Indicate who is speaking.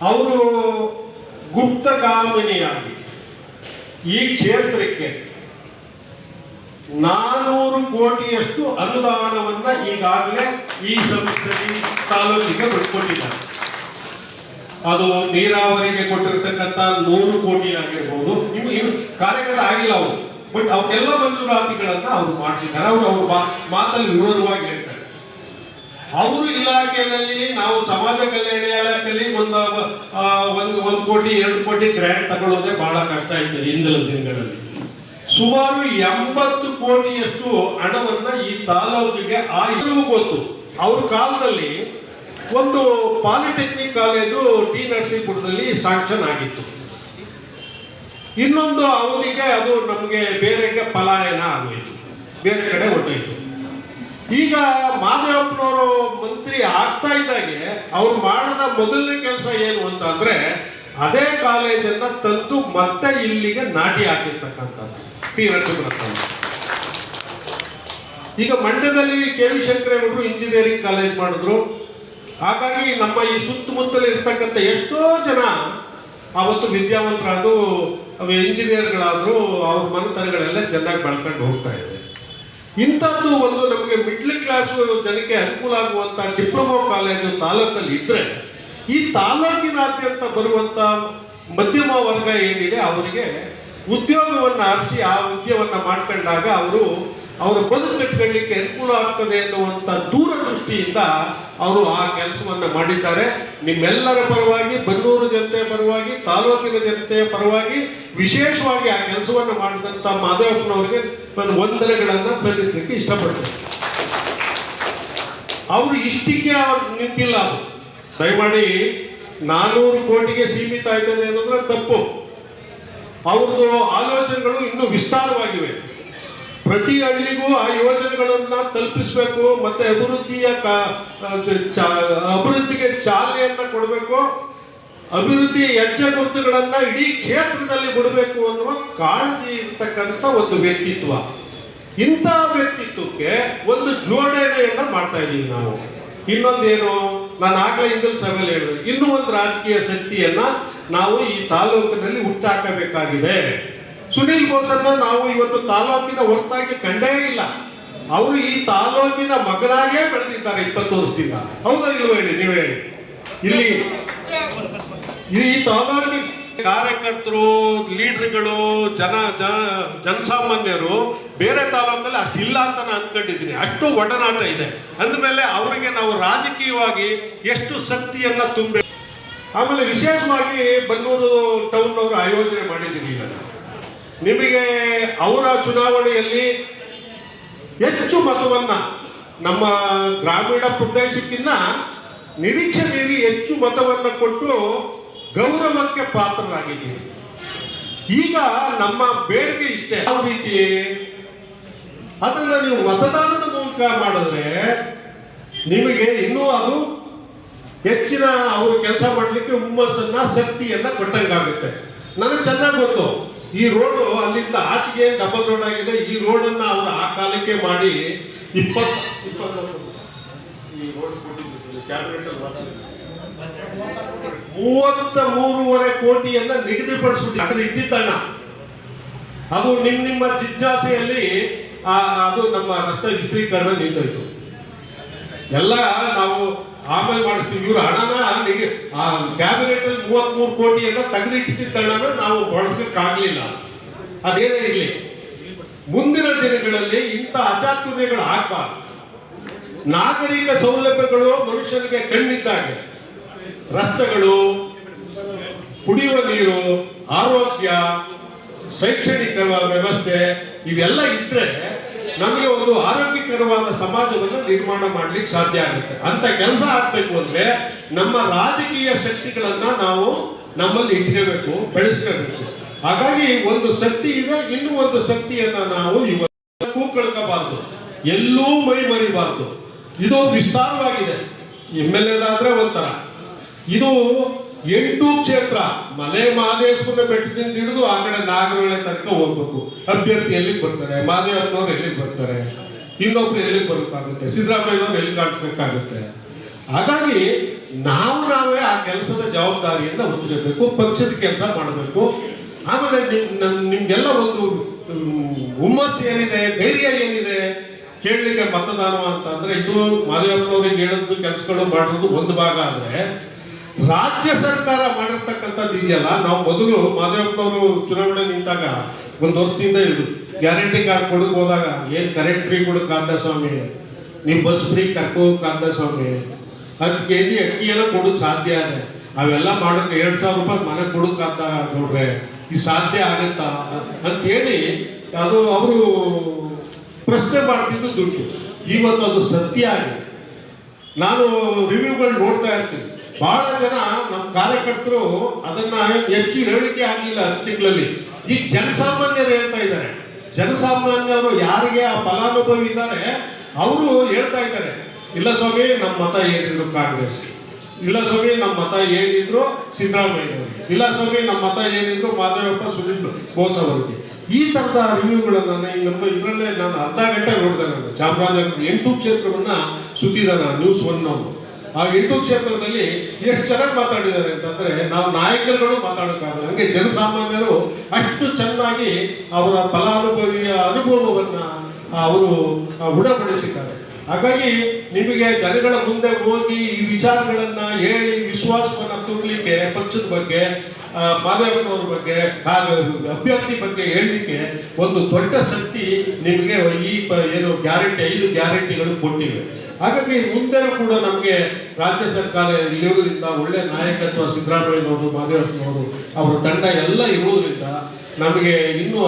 Speaker 1: ಅವರು ಗುಪ್ತಗಾಮಿನಿಯಾಗಿ ಈ ಕ್ಷೇತ್ರಕ್ಕೆ 400 ಕೋಟಿಯಷ್ಟು ಅನುದಾನವನ್ನ ಈಗಾಗಲೇ ಈ ತಾಲೂಕಿಗೆ ಬಿಟ್ಕೊಟ್ಟಿದ್ದಾರೆ. ಅದು ನೀರಾವರಿಗೆ ಕೊಟ್ಟಿರ್ತಕ್ಕಂಥ 100 ಕೋಟಿ ಆಗಿರ್ಬೋದು. ನಿಮಗೆ ಕಾರ್ಯಗತ ಆಗಿಲ್ಲ ಅವರು, ಬಟ್ ಅವಕ್ಕೆಲ್ಲ ಮಂಜೂರಾತಿಗಳನ್ನ ಅವರು ಮಾಡಿಸಿದ್ದಾರೆ. ಅವ್ರ ಮಾತಲ್ಲಿ ವಿವರವಾಗಿ ಹೇಳ್ತಾರೆ. ಅವರು ಇಲಾಖೆಯಲ್ಲಿ ನಾವು ಸಮಾಜ ಕಲ್ಯಾಣ ಇಲಾಖೆಯಲ್ಲಿ ಒಂದು ಕೋಟಿ 2 ಕೋಟಿ ಗ್ರಾಂಟ್ ತಗೊಳ್ಳೋದೇ ಬಹಳ ಕಷ್ಟ ಆಯ್ತದೆ ಹಿಂದಿನ ದಿನಗಳಲ್ಲಿ. ಸುಮಾರು 80 ಕೋಟಿಯಷ್ಟು ಹಣವನ್ನ ಈ ತಾಲೂಕಿಗೆ ಗೊತ್ತು. ಅವ್ರ ಕಾಲದಲ್ಲಿ ಒಂದು ಪಾಲಿಟೆಕ್ನಿಕ್ ಕಾಲೇಜು ಟಿ ನರಸೀಪುರದಲ್ಲಿ ಸ್ಯಾಂಕ್ಷನ್ ಆಗಿತ್ತು. ಇನ್ನೊಂದು ಅವಧಿಗೆ ಅದು ನಮಗೆ ಬೇರೆಗೆ ಪಲಾಯನ ಆಗೋಯ್ತು, ಬೇರೆ ಕಡೆ ಹೊರಟೋಯ್ತು. ಈಗ ಮಾದೇವಪ್ಪನವರು ಮಂತ್ರಿ ಆಗ್ತಾ ಇದ್ದಾಗೆ ಅವ್ರು ಮಾಡಿದ ಮೊದಲನೇ ಕೆಲಸ ಏನು ಅಂತ ಅಂದ್ರೆ ಅದೇ ಕಾಲೇಜನ್ನ ತಂದು ಮತ್ತೆ ಇಲ್ಲಿಗೆ ನಾಟಿ ಹಾಕಿರ್ತಕ್ಕಂಥದ್ದು ಟಿ ನರಸೀಪುರ. ಈಗ ಮಂಡ್ಯದಲ್ಲಿ ಕೆ ವಿ ಶಂಕರೇಗೌಡರು ಇಂಜಿನಿಯರಿಂಗ್ ಕಾಲೇಜ್ ಮಾಡಿದ್ರು. ಹಾಗಾಗಿ ನಮ್ಮ ಈ ಸುತ್ತಮುತ್ತಲು ಇರ್ತಕ್ಕಂಥ ಎಷ್ಟೋ ಜನ ಅವತ್ತು ವಿದ್ಯಾವಂತರಾದ್ರು, ಇಂಜಿನಿಯರ್ಗಳಾದ್ರು, ಅವ್ರ ಮನೆತನಗಳೆಲ್ಲ ಚೆನ್ನಾಗಿ ಬೆಳ್ಕೊಂಡು ಹೋಗ್ತಾ ಇದೆ. ಇಂಥದ್ದು ಒಂದು ನಮಗೆ ಮಿಡ್ಲ್ ಕ್ಲಾಸ್ ಜನಕ್ಕೆ ಅನುಕೂಲ ಆಗುವಂತ ಡಿಪ್ಲೊಮಾ ಕಾಲೇಜು ತಾಲೂಕಲ್ಲಿ ಇದ್ರೆ ಈ ತಾಲೂಕಿನಾದ್ಯಂತ ಬರುವಂತ ಮಧ್ಯಮ ವರ್ಗ ಏನಿದೆ ಅವರಿಗೆ ಉದ್ಯೋಗವನ್ನು ಆರಿಸಿ ಆ ಉದ್ಯೋಗವನ್ನ ಮಾಡ್ಕೊಂಡಾಗ ಅವರ ಬದುಕು ಕಟ್ಟಿಕೊಳ್ಳಲಿಕ್ಕೆ ಅನುಕೂಲ ಆಗ್ತದೆ ಎನ್ನುವಂತ ದೂರದೃಷ್ಟಿಯಿಂದ ಅವರು ಆ ಕೆಲಸವನ್ನ ಮಾಡಿದ್ದಾರೆ. ನಿಮ್ಮೆಲ್ಲರ ಪರವಾಗಿ, ಬನ್ನೂರು ಜನತೆಯ ಪರವಾಗಿ, ತಾಲೂಕಿನ ಜನತೆಯ ಪರವಾಗಿ ವಿಶೇಷವಾಗಿ ಆ ಕೆಲಸವನ್ನ ಮಾಡಿದಂತ ಮಾದೇವಪ್ಪನವರಿಗೆ ವಂದನೆಗಳನ್ನ ಸಲ್ಲಿಸಲಿಕ್ಕೆ ಇಷ್ಟಪಡ್ತಾರೆ. ಅವರು ಇಷ್ಟಕ್ಕೆ ನಿಂತಿಲ್ಲ. ಅದು ದಯಮಾಡಿ 400 ಕೋಟಿಗೆ ಸೀಮಿತ ಆಯ್ತದೆ ಅನ್ನೋದ್ರೆ ತಪ್ಪು. ಅವ್ರದ್ದು ಆಲೋಚನೆಗಳು ಇನ್ನೂ ವಿಸ್ತಾರವಾಗಿವೆ. ಪ್ರತಿ ಹಳ್ಳಿಗೂ ಆ ಯೋಜನೆಗಳನ್ನ ತಲುಪಿಸಬೇಕು, ಮತ್ತೆ ಅಭಿವೃದ್ಧಿಗೆ ಚಾಲನೆಯನ್ನ ಕೊಡಬೇಕು, ಅಭಿವೃದ್ಧಿ ಹೆಜ್ಜೆ ಗುರುತುಗಳನ್ನ ಇಡೀ ಕ್ಷೇತ್ರದಲ್ಲಿ ಬಿಡಬೇಕು ಅನ್ನುವ ಕಾಳಜಿ ಇರ್ತಕ್ಕಂಥ ಒಂದು ವ್ಯಕ್ತಿತ್ವ. ಇಂಥ ವ್ಯಕ್ತಿತ್ವಕ್ಕೆ ಒಂದು ಜೋಡಣೆಯನ್ನ ಮಾಡ್ತಾ ಇದೀವಿ ನಾವು. ಇನ್ನೊಂದೇನು, ನಾನು ಆಗ್ಲೇ ಹಿಂದಿನ ಸಭೆಯಲ್ಲಿ ಹೇಳಿದೆ, ಇನ್ನೂ ಒಂದು ರಾಜಕೀಯ ಶಕ್ತಿಯನ್ನ ನಾವು ಈ ತಾಲೂಕಿನಲ್ಲಿ ಹುಟ್ಟಾಕಬೇಕಾಗಿದೆ. ಸುನೀಲ್ ಬೋಸನ್ನ ನಾವು ಇವತ್ತು ತಾಲೂಕಿನ ಹೊರತಾಗಿ ಕಂಡೇ ಇಲ್ಲ. ಅವರು ಈ ತಾಲೂಕಿನ ಮಗನಾಗೇ ಬೆಳೆದಿದ್ದಾರೆ 20 ವರ್ಷದಿಂದ. ಹೌದಾ ಇಲ್ವ ಹೇಳಿ, ನೀವು ಹೇಳಿ. ಇಲ್ಲಿ ಈ ತಾಲೂಕಿನ ಕಾರ್ಯಕರ್ತರು, ಲೀಡರ್ಗಳು, ಜನಸಾಮಾನ್ಯರು ಬೇರೆ ತಾಲೂಕಲ್ಲಿ ಅಷ್ಟಿಲ್ಲ ಅಂತ ನಾನು ಅಂದ್ಕೊಂಡಿದ್ದೀನಿ. ಅಷ್ಟು ಒಡನಾಟ ಇದೆ. ಅಂದಮೇಲೆ ಅವರಿಗೆ ನಾವು ರಾಜಕೀಯವಾಗಿ ಎಷ್ಟು ಶಕ್ತಿಯನ್ನ ತುಂಬಬೇಕು. ಆಮೇಲೆ ವಿಶೇಷವಾಗಿ ಬನ್ನೂರು ಟೌನ್ ಅವರು ಆಯೋಜನೆ ಮಾಡಿದ್ದೀರಿ. ಇದನ್ನು ನಿಮಗೆ ಅವರ ಚುನಾವಣೆಯಲ್ಲಿ ಹೆಚ್ಚು ಮತವನ್ನ ನಮ್ಮ ಗ್ರಾಮೀಣ ಪ್ರದೇಶಕ್ಕಿಂತ ನಿರೀಕ್ಷೆ ಮೀರಿ ಹೆಚ್ಚು ಮತವನ್ನ ಕೊಟ್ಟು ಗೌರವಕ್ಕೆ ಪಾತ್ರರಾಗಿದ್ದೀರಿ. ಈಗ ನಮ್ಮ ಬೇಡಿಕೆ ಇಷ್ಟೇ, ಯಾವ ರೀತಿ ಅದನ್ನ ನೀವು ಮತದಾನದ ಮೂಲಕ ಮಾಡಿದ್ರೆ ನಿಮಗೆ ಇನ್ನೂ ಅದು ಹೆಚ್ಚಿನ ಅವರು ಕೆಲಸ ಮಾಡಲಿಕ್ಕೆ ಹುಮ್ಮಸ್ಸನ್ನ, ಶಕ್ತಿಯನ್ನ ಕೊಟ್ಟಂಗಾಗುತ್ತೆ. ನನಗೆ ಚೆನ್ನಾಗಿ ಗೊತ್ತು, ಈ ರೋಡು ಅಲ್ಲಿಂದ ಆಚೆಗೆ ಡಬಲ್ ರೋಡ್ ಆಗಿದೆ. ಈ ರೋಡನ್ನ ಅವರು ಆ ಕಾಲಕ್ಕೆ ಮಾಡಿ 33.5 ಕೋಟಿಯನ್ನ ನಿಗದಿಪಡಿಸ್ಬಿಟ್ಟು ಇಟ್ಟಿದ್ದಣ್ಣ. ಅದು ನಿಮ್ಮ ಜಿಜ್ಞಾಸೆಯಲ್ಲಿ ಅದು ನಮ್ಮ ರಸ್ತೆ ವಿಸ್ತೀರ್ಣೀಕರಣ ನಿಂತೋಯ್ತು. ಎಲ್ಲ ನಾವು ಆಮೇಲೆ ಮಾಡಿಸ್ತೀವಿ. ಇವರು ಹಣನ ಕ್ಯಾಬಿನೆಟ್ ಅಲ್ಲಿ 33 ಕೋಟಿಯನ್ನ ತೆಗೆದಿಟ್ಟಿಸಿದ್ದನ್ನ ನಾವು ಬಳಸಲಿಕ್ಕಾಗಲಿಲ್ಲ. ಅದೇನೇ ಇರಲಿ, ಮುಂದಿನ ದಿನಗಳಲ್ಲಿ ಇಂಥ ಅಚಾತುರ್ಯಗಳು ಆಗಬಾರ್ದು. ನಾಗರಿಕ ಸೌಲಭ್ಯಗಳು ಮನುಷ್ಯನಿಗೆ ಕಣ್ಣಿದ್ದಾಗೆ, ರಸ್ತೆಗಳು, ಕುಡಿಯುವ ನೀರು, ಆರೋಗ್ಯ, ಶೈಕ್ಷಣಿಕ ವ್ಯವಸ್ಥೆ ಇವೆಲ್ಲ ಇದ್ರೆ ನಮಗೆ ಒಂದು ಆರೋಗ್ಯಕರವಾದ ಸಮಾಜವನ್ನು ನಿರ್ಮಾಣ ಮಾಡ್ಲಿಕ್ಕೆ ಸಾಧ್ಯ ಆಗುತ್ತೆ. ಅಂತ ಕೆಲಸ ಆಗ್ಬೇಕು ಅಂದ್ರೆ ನಮ್ಮ ರಾಜಕೀಯ ಶಕ್ತಿಗಳನ್ನ ನಾವು ನಮ್ಮಲ್ಲಿ ಇಟ್ಕೋಬೇಕು, ಬೆಳೆಸ್ಕೋಬೇಕು. ಹಾಗಾಗಿ ಒಂದು ಶಕ್ತಿ ಇದೆ, ಇನ್ನೂ ಒಂದು ಶಕ್ತಿಯನ್ನ ನಾವು ಇವತ್ತು ಕಳ್ಕೋಬಾರ್ದು, ಎಲ್ಲೂ ಮೈ ಮರಿಬಾರ್ದು. ಇದು ವಿಸ್ತಾರವಾಗಿದೆ. MLA ಆದ್ರೆ ಒಂಥರ, ಇದು 8 ಕ್ಷೇತ್ರ, ಮಲೆ ಮಹದೇಶ್ವರ ಬೆಟ್ಟದಿಂದ ಹಿಡಿದು ಆ ಕಡೆ ನಾಗರಹೊಳೆ ತನಕ ಹೋಗ್ಬೇಕು. ಅಭ್ಯರ್ಥಿ ಎಲ್ಲಿಗೆ ಬರ್ತಾರೆ, ಮಾದೇವಪ್ಪನವ್ರು ಎಲ್ಲಿಗೆ ಬರ್ತಾರೆ, ಇನ್ನೊಬ್ರು ಎಲ್ಲಿಗೆ ಬರ್ಬೇಕಾಗುತ್ತೆ, ಸಿದ್ದರಾಮಯ್ಯನವ್ರು ಎಲ್ಲಿ ಕಾಣಿಸ್ಬೇಕಾಗುತ್ತೆ. ಹಾಗಾಗಿ ನಾವೇ ಆ ಕೆಲಸದ ಜವಾಬ್ದಾರಿಯನ್ನು ಹೊತ್ತಿರಬೇಕು, ಪಕ್ಷದ ಕೆಲಸ ಮಾಡಬೇಕು. ಆಮೇಲೆ ನಿಮ್ಗೆಲ್ಲ ಒಂದು ಹುಮ್ಮಸ್ಸು ಏನಿದೆ, ಧೈರ್ಯ ಏನಿದೆ ಕೇಳಲಿಕ್ಕೆ ಮತದಾನ ಅಂತ ಅಂದ್ರೆ, ಇದು ಮಾದೇವಪ್ಪನವ್ರಿಗೆ ಹೇಳದ್ದು ಕೆಲಸಗಳು ಮಾಡೋದು ಒಂದು ಭಾಗ. ಆದ್ರೆ ರಾಜ್ಯ ಸರ್ಕಾರ ಮಾಡಿರ್ತಕ್ಕಂಥದ್ದು ಇದೆಯಲ್ಲ, ನಾವು ಮೊದಲು ಮಾದೇವಪ್ಪನವರು ಚುನಾವಣೆ ನಿಂತಾಗ ಒಂದು ವರ್ಷದಿಂದ ಇದು ಗ್ಯಾರಂಟಿ ಕಾರ್ಡ್ ಕೊಡಕ್ ಹೋದಾಗ ಏನ್ ಕರೆಂಟ್ ಫ್ರೀ ಕೊಡಕ್ ಕಾದ ಸ್ವಾಮಿ, ನೀವು ಬಸ್ ಫ್ರೀ ಕರ್ಕೋಕ್ ಕಾದ ಸ್ವಾಮಿ, 10 kg ಅಕ್ಕಿಯೆಲ್ಲ ಕೊಡೋಕ್ ಸಾಧ್ಯ ಇದೆ, ಅವೆಲ್ಲ ಮಾಡೋಕೆ 2,000 ರೂಪಾಯಿ ಮನೆ ಕೊಡಕ್ ಕಾದ ನೋಡ್ರೆ ಈ ಸಾಧ್ಯ ಆಗತ್ತಾ ಅಂತ ಹೇಳಿ ಅದು ಅವರು ಪ್ರಶ್ನೆ ಮಾಡ್ತಿದ್ದು ದುಡ್ಡು. ಇವತ್ತು ಅದು ಸತ್ಯ ಆಗಿದೆ. ನಾನು ರಿವ್ಯೂಗಳು ನೋಡ್ತಾ ಇರ್ತೀನಿ. ಬಹಳ ಜನ ನಮ್ಮ ಕಾರ್ಯಕರ್ತರು ಅದನ್ನ ಹೆಚ್ಚು ಹೇಳಿಕೆ ಆಗಲಿಲ್ಲ 10 ತಿಂಗಳಲ್ಲಿ. ಈಗ ಜನಸಾಮಾನ್ಯರು ಹೇಳ್ತಾ ಇದ್ದಾರೆ. ಜನಸಾಮಾನ್ಯರು ಯಾರಿಗೆ ಆ ಫಲಾನುಭವಿ ಇದ್ದಾರೆ ಅವರು ಹೇಳ್ತಾ ಇದ್ದಾರೆ, ಇಲ್ಲ ಸ್ವಾಮಿ ನಮ್ಮ ಮತ ಏನಿದ್ರು ಕಾಂಗ್ರೆಸ್, ಇಲ್ಲ ಸ್ವಾಮಿ ನಮ್ಮ ಮತ ಏನಿದ್ರು ಸಿದ್ದರಾಮಯ್ಯನವರಿಗೆ, ಇಲ್ಲ ಸ್ವಾಮಿ ನಮ್ಮ ಮತ ಏನಿದ್ರು ಮಾದೇವಪ್ಪ ಸುನಿಲ್ ಬೋಸ್ ಅವರಿಗೆ. ಈ ತರದ ರಿವ್ಯೂಗಳನ್ನು ನಮ್ಮ ಇದರಲ್ಲೇ ನಾನು ಅರ್ಧ ಗಂಟೆ ನೋಡಿದೆ. ನಾನು ಚಾಮರಾಜನಗರ 8 ಕ್ಷೇತ್ರವನ್ನ ಸುತ್ತಿದ್ದಾನೆ ನ್ಯೂಸ್ 1 ಅವರು. ಆ 8 ಕ್ಷೇತ್ರದಲ್ಲಿ ಎಷ್ಟು ಚೆನ್ನಾಗಿ ಮಾತಾಡಿದ್ದಾರೆ ಅಂತಂದ್ರೆ, ನಾವು ನಾಯಕರುಗಳು ಮಾತಾಡೋಕ್ಕಾಗಲ್ಲ, ಹಂಗೆ ಜನಸಾಮಾನ್ಯರು ಅಷ್ಟು ಚೆನ್ನಾಗಿ ಅವರ ಫಲಾನುಭವಿಯ ಅನುಭವವನ್ನ ಅವರು ಉಡಪಡಿಸಿದ್ದಾರೆ. ಹಾಗಾಗಿ ನಿಮಗೆ ಜನಗಳ ಮುಂದೆ ಹೋಗಿ ಈ ವಿಚಾರಗಳನ್ನ ಹೇಳಿ ವಿಶ್ವಾಸವನ್ನ ತುಂಬಲಿಕ್ಕೆ, ಪಕ್ಷದ ಬಗ್ಗೆ, ಮಾದೇವಪ್ಪನವ್ರ ಬಗ್ಗೆ, ಅಭ್ಯರ್ಥಿ ಬಗ್ಗೆ ಹೇಳಲಿಕ್ಕೆ ಒಂದು ದೊಡ್ಡ ಶಕ್ತಿ ನಿಮಗೆ ಈ ಏನು ಗ್ಯಾರಂಟಿ 5 ಗ್ಯಾರಂಟಿಗಳು ಕೊಟ್ಟಿವೆ. ಹಾಗಾಗಿ ಮುಂದೆನೂ ಕೂಡ ನಮಗೆ ರಾಜ್ಯ ಸರ್ಕಾರ ಇರುವುದರಿಂದ, ಒಳ್ಳೆ ನಾಯಕತ್ವ ಸಿದ್ದರಾಮಯ್ಯನವರು, ಮಾದೇವಪ್ಪನವರು ಅವರ ತಂಡ ಎಲ್ಲ ಇರುವುದರಿಂದ ನಮಗೆ ಇನ್ನೂ